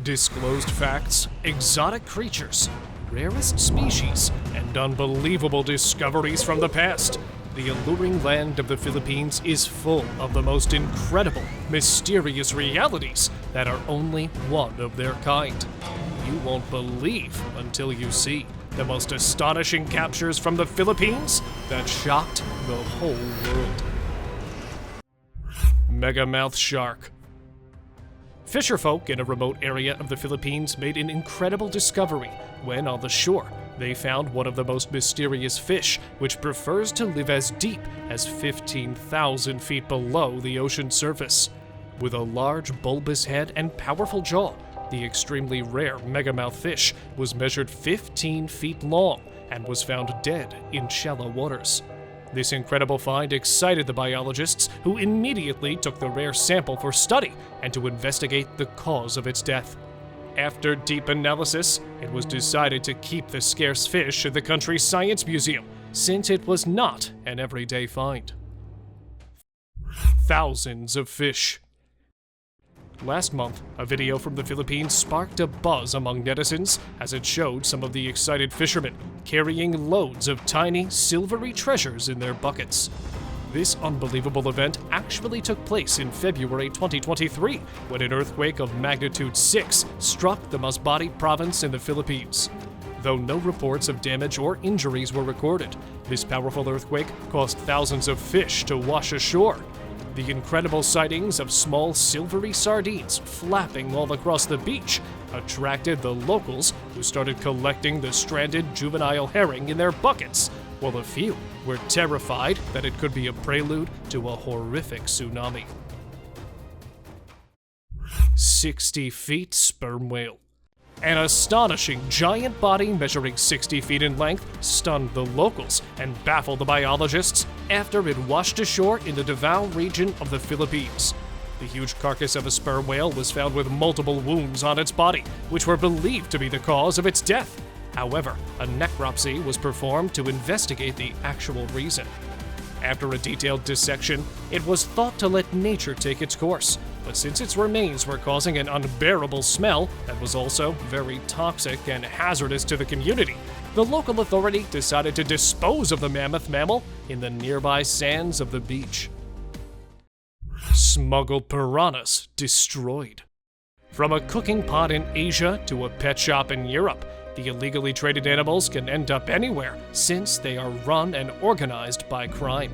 Disclosed facts, exotic creatures, rarest species, and unbelievable discoveries from the past. The alluring land of the Philippines is full of the most incredible, mysterious realities that are only one of their kind. You won't believe until you see the most astonishing captures from the Philippines that shocked the whole world. Megamouth shark. Fisherfolk in a remote area of the Philippines made an incredible discovery when, on the shore, they found one of the most mysterious fish, which prefers to live as deep as 15,000 feet below the ocean surface. With a large bulbous head and powerful jaw, the extremely rare megamouth fish was measured 15 feet long and was found dead in shallow waters. This incredible find excited the biologists, who immediately took the rare sample for study and to investigate the cause of its death. After deep analysis, it was decided to keep the scarce fish at the country's science museum, since it was not an everyday find. Thousands of fish. Last month, a video from the Philippines sparked a buzz among netizens as it showed some of the excited fishermen carrying loads of tiny, silvery treasures in their buckets. This unbelievable event actually took place in February 2023, when an earthquake of magnitude 6 struck the Masbate province in the Philippines. Though no reports of damage or injuries were recorded, this powerful earthquake caused thousands of fish to wash ashore. The incredible sightings of small silvery sardines flapping all across the beach attracted the locals, who started collecting the stranded juvenile herring in their buckets, while a few were terrified that it could be a prelude to a horrific tsunami. 60 feet sperm whale. An astonishing giant body measuring 60 feet in length stunned the locals and baffled the biologists after it washed ashore in the Davao region of the Philippines. The huge carcass of a sperm whale was found with multiple wounds on its body, which were believed to be the cause of its death. However, a necropsy was performed to investigate the actual reason. After a detailed dissection, it was thought to let nature take its course, but since its remains were causing an unbearable smell that was also very toxic and hazardous to the community, the local authority decided to dispose of the mammoth mammal in the nearby sands of the beach. Smuggled piranhas destroyed. From a cooking pot in Asia to a pet shop in Europe, the illegally traded animals can end up anywhere, since they are run and organized by crime.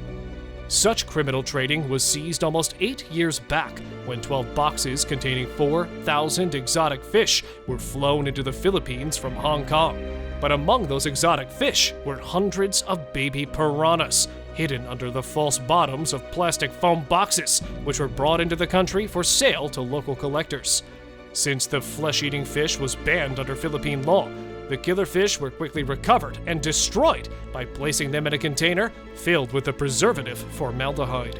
Such criminal trading was seized almost 8 years back, when 12 boxes containing 4,000 exotic fish were flown into the Philippines from Hong Kong. But among those exotic fish were hundreds of baby piranhas, hidden under the false bottoms of plastic foam boxes, which were brought into the country for sale to local collectors. Since the flesh-eating fish was banned under Philippine law, the killer fish were quickly recovered and destroyed by placing them in a container filled with the preservative formaldehyde.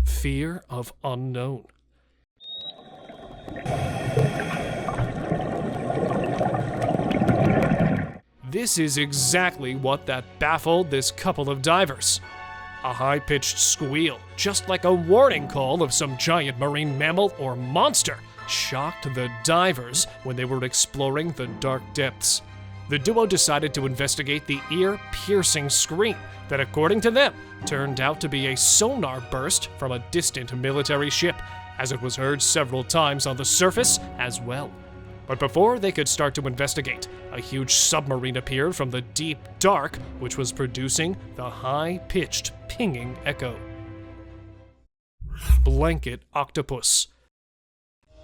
Fear of unknown. This is exactly what that baffled this couple of divers. A high-pitched squeal, just like a warning call of some giant marine mammal or monster, shocked the divers when they were exploring the dark depths. The duo decided to investigate the ear-piercing scream that, according to them, turned out to be a sonar burst from a distant military ship, as it was heard several times on the surface as well. But before they could start to investigate, a huge submarine appeared from the deep dark, which was producing the high-pitched pinging echo. Blanket octopus.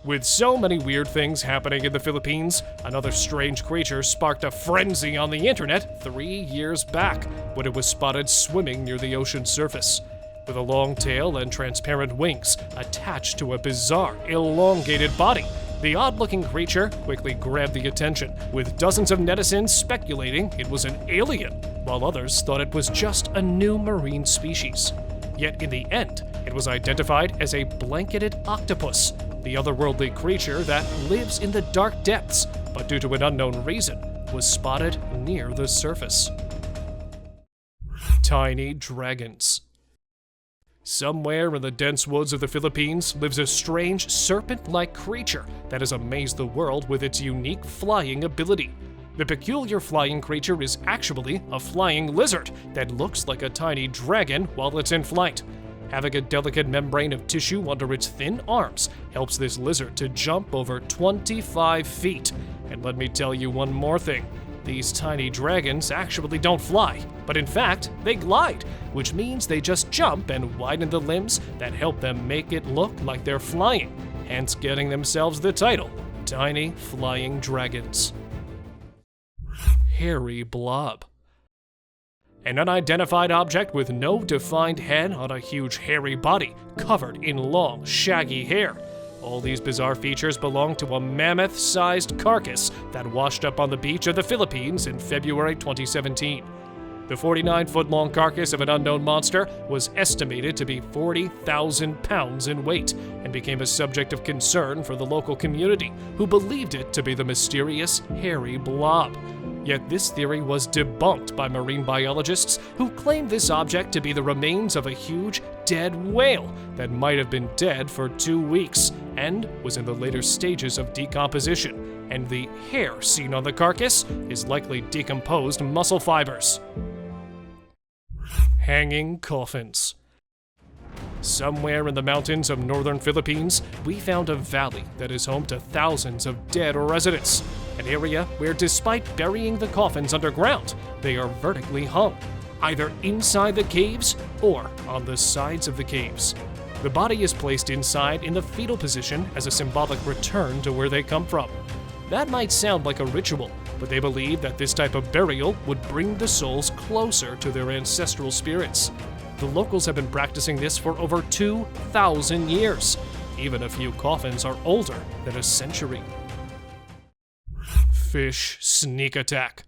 With so many weird things happening in the Philippines, another strange creature sparked a frenzy on the internet 3 years back, when it was spotted swimming near the ocean surface. With a long tail and transparent wings attached to a bizarre, elongated body, the odd-looking creature quickly grabbed the attention, with dozens of netizens speculating it was an alien, while others thought it was just a new marine species. Yet in the end, it was identified as a blanketed octopus, the otherworldly creature that lives in the dark depths, but due to an unknown reason, was spotted near the surface. Tiny dragons. Somewhere in the dense woods of the Philippines lives a strange serpent-like creature that has amazed the world with its unique flying ability. The peculiar flying creature is actually a flying lizard that looks like a tiny dragon while it's in flight. Having a delicate membrane of tissue under its thin arms helps this lizard to jump over 25 feet. And let me tell you one more thing. These tiny dragons actually don't fly, but in fact, they glide, which means they just jump and widen the limbs that help them make it look like they're flying, hence getting themselves the title, Tiny Flying Dragons. Hairy blob. An unidentified object with no defined head on a huge hairy body, covered in long, shaggy hair. All these bizarre features belong to a mammoth-sized carcass that washed up on the beach of the Philippines in February 2017. The 49-foot-long carcass of an unknown monster was estimated to be 40,000 pounds in weight and became a subject of concern for the local community, who believed it to be the mysterious hairy blob. Yet this theory was debunked by marine biologists who claimed this object to be the remains of a huge dead whale that might have been dead for 2 weeks and was in the later stages of decomposition, and the hair seen on the carcass is likely decomposed muscle fibers. Hanging coffins. Somewhere in the mountains of northern Philippines, we found a valley that is home to thousands of dead residents. An area where, despite burying the coffins underground, they are vertically hung, either inside the caves or on the sides of the caves. The body is placed inside in the fetal position as a symbolic return to where they come from. That might sound like a ritual, but they believe that this type of burial would bring the souls closer to their ancestral spirits. The locals have been practicing this for over 2,000 years. Even a few coffins are older than a century. Fish sneak attack.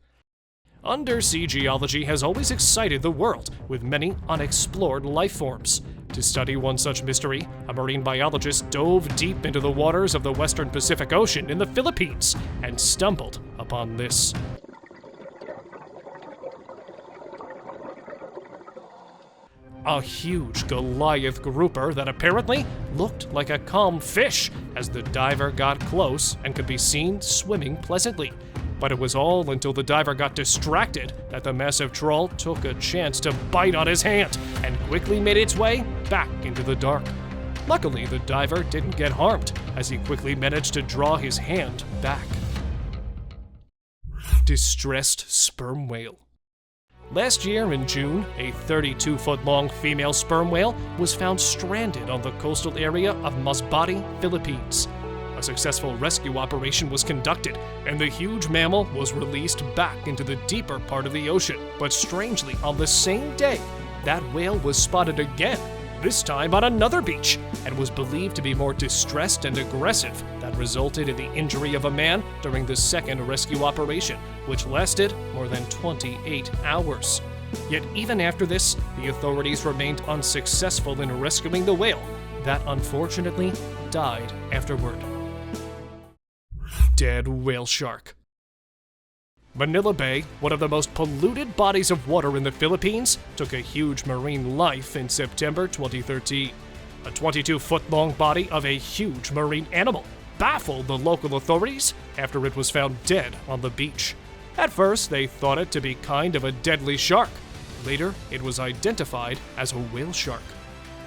Undersea geology has always excited the world with many unexplored life forms. To study one such mystery, a marine biologist dove deep into the waters of the western Pacific Ocean in the Philippines and stumbled upon this. A huge Goliath grouper that apparently looked like a calm fish as the diver got close and could be seen swimming pleasantly. But it was all until the diver got distracted that the massive trawl took a chance to bite on his hand and quickly made its way back into the dark. Luckily, the diver didn't get harmed as he quickly managed to draw his hand back. Distressed sperm whale. Last year in June, a 32-foot-long female sperm whale was found stranded on the coastal area of Masbate, Philippines. A successful rescue operation was conducted, and the huge mammal was released back into the deeper part of the ocean. But strangely, on the same day, that whale was spotted again, this time on another beach, and was believed to be more distressed and aggressive. That resulted in the injury of a man during the second rescue operation, which lasted more than 28 hours. Yet even after this, the authorities remained unsuccessful in rescuing the whale, that unfortunately died afterward. Dead whale shark. Manila Bay, one of the most polluted bodies of water in the Philippines, took a huge marine life in September 2013. A 22-foot-long body of a huge marine animal baffled the local authorities after it was found dead on the beach. At first, they thought it to be kind of a deadly shark. Later, it was identified as a whale shark.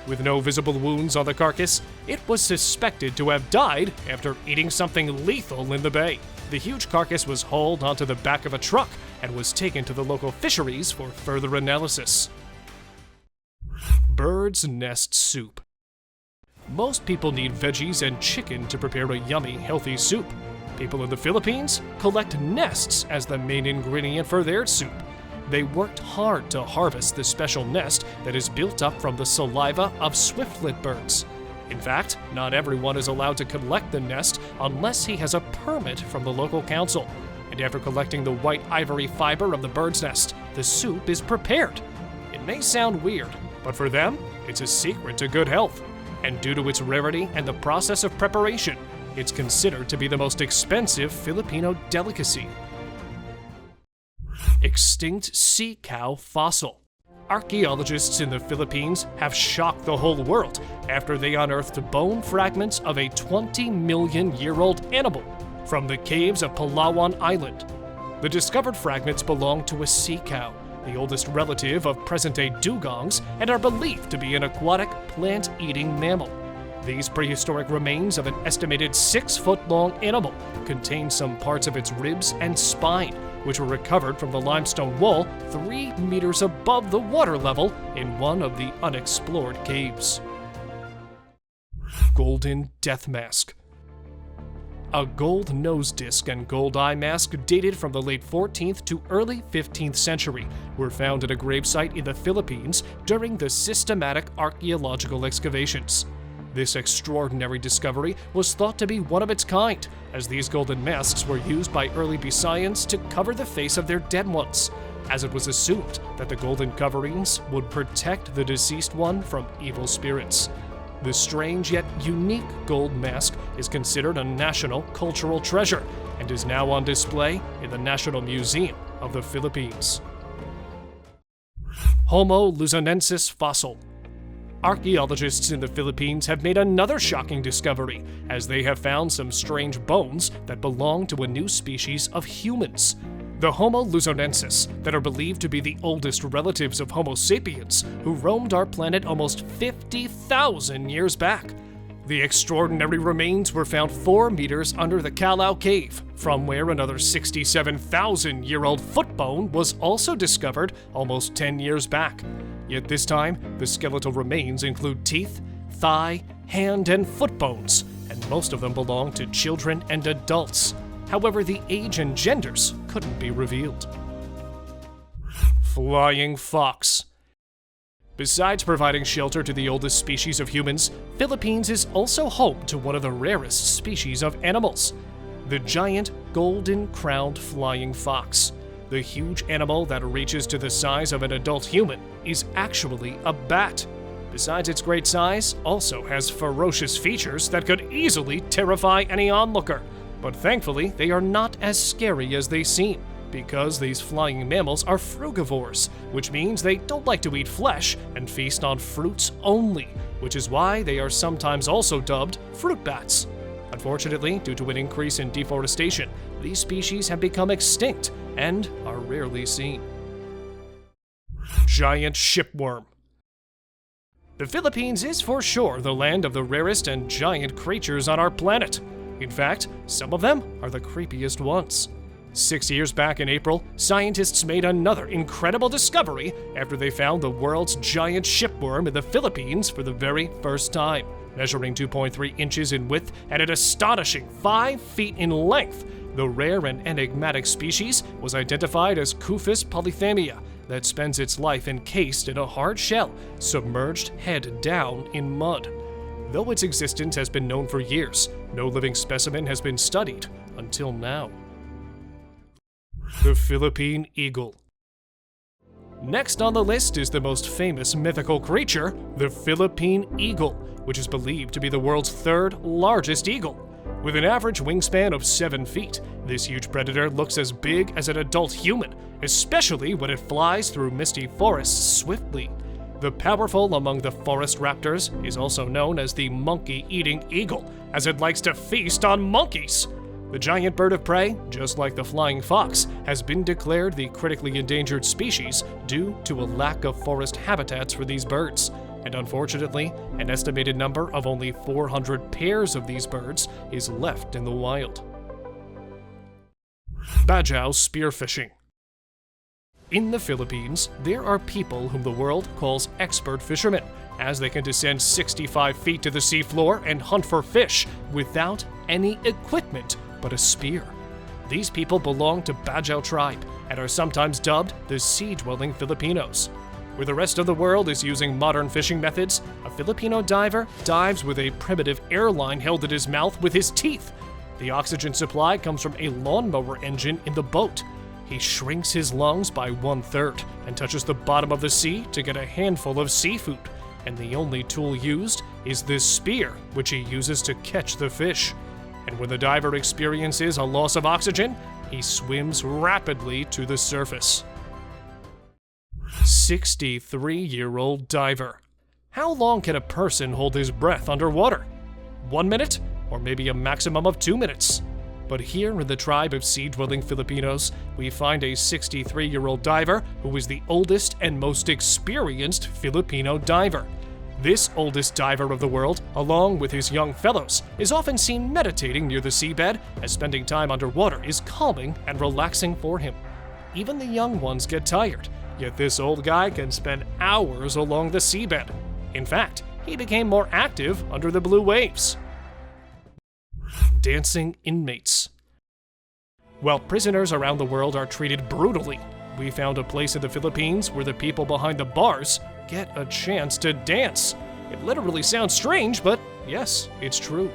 With no visible wounds on the carcass, it was suspected to have died after eating something lethal in the bay. The huge carcass was hauled onto the back of a truck and was taken to the local fisheries for further analysis. Bird's nest soup. Most people need veggies and chicken to prepare a yummy, healthy soup. People in the Philippines collect nests as the main ingredient for their soup. They worked hard to harvest the special nest that is built up from the saliva of swiftlet birds. In fact, not everyone is allowed to collect the nest unless he has a permit from the local council. And after collecting the white ivory fiber of the bird's nest, the soup is prepared. It may sound weird, but for them, it's a secret to good health. And due to its rarity and the process of preparation, it's considered to be the most expensive Filipino delicacy. Extinct sea cow fossil. Archaeologists in the Philippines have shocked the whole world after they unearthed bone fragments of a 20-million-year-old animal from the caves of Palawan Island. The discovered fragments belong to a sea cow, the oldest relative of present-day dugongs, and are believed to be an aquatic, plant-eating mammal. These prehistoric remains of an estimated 6-foot-long animal contain some parts of its ribs and spine, which were recovered from the limestone wall 3 meters above the water level in one of the unexplored caves. Golden Death Mask. A gold nose disc and gold eye mask dated from the late 14th to early 15th century were found at a gravesite in the Philippines during the systematic archaeological excavations. This extraordinary discovery was thought to be one of its kind, as these golden masks were used by early Bisayans to cover the face of their dead ones, as it was assumed that the golden coverings would protect the deceased one from evil spirits. The strange yet unique gold mask is considered a national cultural treasure and is now on display in the National Museum of the Philippines. Homo luzonensis fossil. Archaeologists in the Philippines have made another shocking discovery, as they have found some strange bones that belong to a new species of humans. The Homo luzonensis, that are believed to be the oldest relatives of Homo sapiens, who roamed our planet almost 50,000 years back. The extraordinary remains were found 4 meters under the Calao Cave, from where another 67,000-year-old foot bone was also discovered almost 10 years back. Yet this time, the skeletal remains include teeth, thigh, hand, and foot bones, and most of them belong to children and adults. However, the age and genders couldn't be revealed. Flying fox. Besides providing shelter to the oldest species of humans, Philippines is also home to one of the rarest species of animals, the giant golden-crowned flying fox. The huge animal that reaches to the size of an adult human is actually a bat. Besides its great size, also has ferocious features that could easily terrify any onlooker. But thankfully, they are not as scary as they seem, because these flying mammals are frugivores, which means they don't like to eat flesh and feast on fruits only, which is why they are sometimes also dubbed fruit bats. Unfortunately, due to an increase in deforestation, these species have become extinct and are rarely seen. Giant shipworm. The Philippines is for sure the land of the rarest and giant creatures on our planet. In fact, some of them are the creepiest ones. 6 years back in April, scientists made another incredible discovery after they found the world's giant shipworm in the Philippines for the very first time. Measuring 2.3 inches in width and an astonishing 5 feet in length, the rare and enigmatic species was identified as COFFINS polyphemus that spends its life encased in a hard shell, submerged head down in mud. Though its existence has been known for years, no living specimen has been studied until now. The Philippine eagle. Next on the list is the most famous mythical creature, the Philippine eagle, which is believed to be the world's 3rd largest eagle. With an average wingspan of 7 feet, this huge predator looks as big as an adult human, especially when it flies through misty forests swiftly. The powerful among the forest raptors is also known as the monkey-eating eagle, as it likes to feast on monkeys. The giant bird of prey, just like the flying fox, has been declared the critically endangered species due to a lack of forest habitats for these birds. And unfortunately, an estimated number of only 400 pairs of these birds is left in the wild. Bajau spearfishing. In the Philippines, there are people whom the world calls expert fishermen, as they can descend 65 feet to the seafloor and hunt for fish without any equipment but a spear. These people belong to Bajau tribe and are sometimes dubbed the sea-dwelling Filipinos. Where the rest of the world is using modern fishing methods, a Filipino diver dives with a primitive airline held in his mouth with his teeth. The oxygen supply comes from a lawnmower engine in the boat. He shrinks his lungs by 1/3 and touches the bottom of the sea to get a handful of seafood. And the only tool used is this spear, which he uses to catch the fish. And when the diver experiences a loss of oxygen, he swims rapidly to the surface. 63-year-old diver. How long can a person hold his breath underwater? 1 minute? Or maybe a maximum of 2 minutes? But here in the tribe of sea-dwelling Filipinos, we find a 63-year-old diver who is the oldest and most experienced Filipino diver. This oldest diver of the world, along with his young fellows, is often seen meditating near the seabed, as spending time underwater is calming and relaxing for him. Even the young ones get tired, yet this old guy can spend hours along the seabed. In fact, he became more active under the blue waves. Dancing inmates. While prisoners around the world are treated brutally, we found a place in the Philippines where the people behind the bars get a chance to dance. It literally sounds strange, but yes, it's true.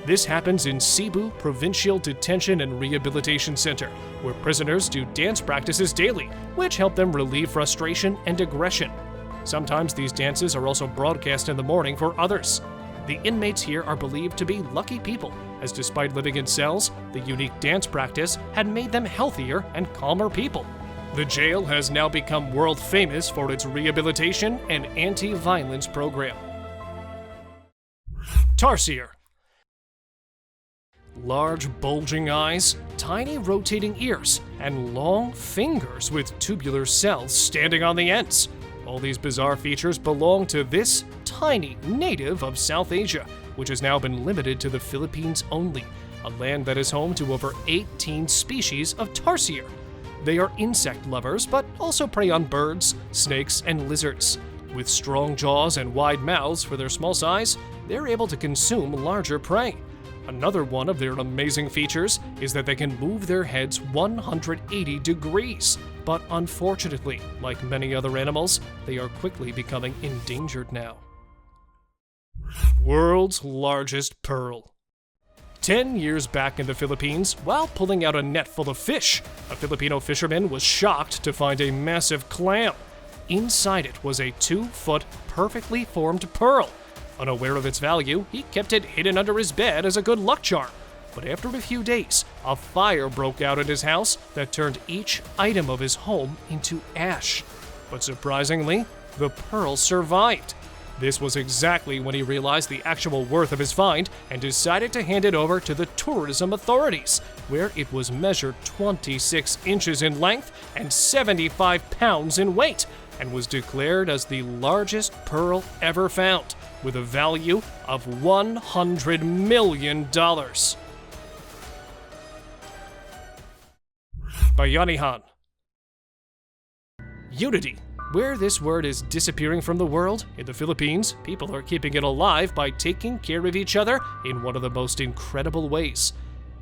This happens in Cebu Provincial Detention and Rehabilitation Center, where prisoners do dance practices daily, which help them relieve frustration and aggression. Sometimes these dances are also broadcast in the morning for others. The inmates here are believed to be lucky people, as despite living in cells, the unique dance practice had made them healthier and calmer people. The jail has now become world famous for its rehabilitation and anti-violence program. Tarsier. Large bulging eyes, tiny rotating ears, and long fingers with tubular cells standing on the ends. All these bizarre features belong to this tiny native of South Asia, which has now been limited to the Philippines only, a land that is home to over 18 species of tarsier. They are insect lovers, but also prey on birds, snakes, and lizards. With strong jaws and wide mouths for their small size, they're able to consume larger prey. Another one of their amazing features is that they can move their heads 180 degrees. But unfortunately, like many other animals, they are quickly becoming endangered now. World's largest pearl. 10 years back in the Philippines, while pulling out a net full of fish, a Filipino fisherman was shocked to find a massive clam. Inside it was a 2-foot, perfectly formed pearl. Unaware of its value, he kept it hidden under his bed as a good luck charm. But after a few days, a fire broke out in his house that turned each item of his home into ash. But surprisingly, the pearl survived. This was exactly when he realized the actual worth of his find and decided to hand it over to the tourism authorities, where it was measured 26 inches in length and 75 pounds in weight, and was declared as the largest pearl ever found, with a value of $100 million. Bayanihan. Unity. Where this word is disappearing from the world, in the Philippines, people are keeping it alive by taking care of each other in one of the most incredible ways.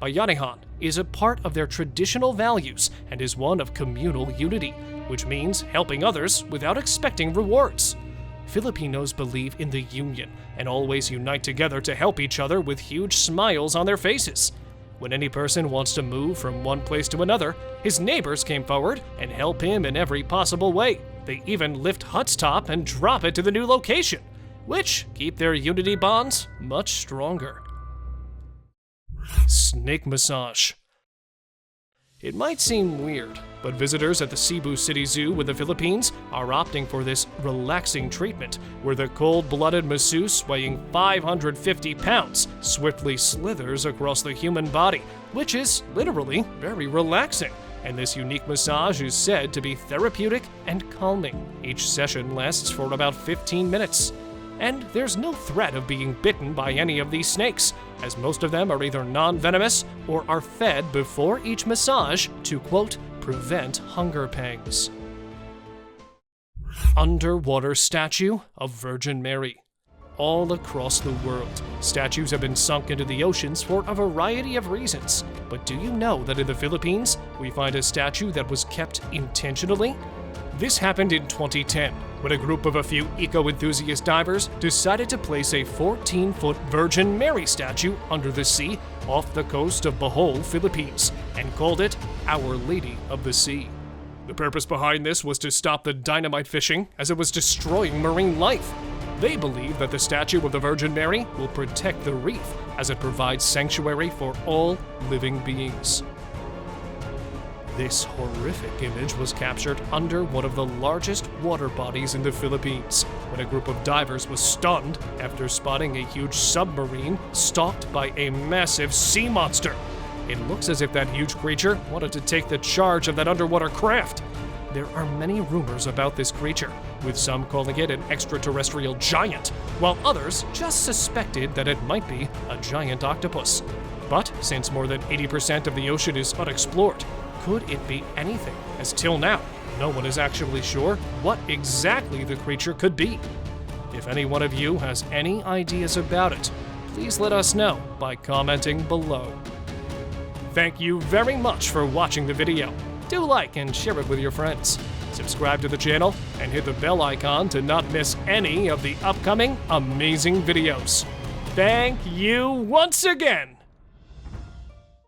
Bayanihan is a part of their traditional values and is one of communal unity, which means helping others without expecting rewards. Filipinos believe in the union and always unite together to help each other with huge smiles on their faces. When any person wants to move from one place to another, his neighbors came forward and help him in every possible way. They even lift hut's top and drop it to the new location, which keep their unity bonds much stronger. Snake massage. It might seem weird, but visitors at the Cebu City Zoo in the Philippines are opting for this relaxing treatment, where the cold-blooded masseuse weighing 550 pounds swiftly slithers across the human body, which is literally very relaxing. And this unique massage is said to be therapeutic and calming. Each session lasts for about 15 minutes. And there's no threat of being bitten by any of these snakes, as most of them are either non-venomous or are fed before each massage to, quote, prevent hunger pangs. Underwater statue of Virgin Mary. All across the world, statues have been sunk into the oceans for a variety of reasons. But do you know that in the Philippines, we find a statue that was kept intentionally? This happened in 2010, when a group of a few eco-enthusiast divers decided to place a 14-foot Virgin Mary statue under the sea off the coast of Bohol, Philippines, and called it Our Lady of the Sea. The purpose behind this was to stop the dynamite fishing, as it was destroying marine life. They believe that the statue of the Virgin Mary will protect the reef, as it provides sanctuary for all living beings. This horrific image was captured under one of the largest water bodies in the Philippines, when a group of divers was stunned after spotting a huge submarine stalked by a massive sea monster. It looks as if that huge creature wanted to take the charge of that underwater craft. There are many rumors about this creature, with some calling it an extraterrestrial giant, while others just suspected that it might be a giant octopus. But since more than 80% of the ocean is unexplored, could it be anything? As till now, no one is actually sure what exactly the creature could be. If any one of you has any ideas about it, please let us know by commenting below. Thank you very much for watching the video. Do like and share it with your friends. Subscribe to the channel and hit the bell icon to not miss any of the upcoming amazing videos. Thank you once again!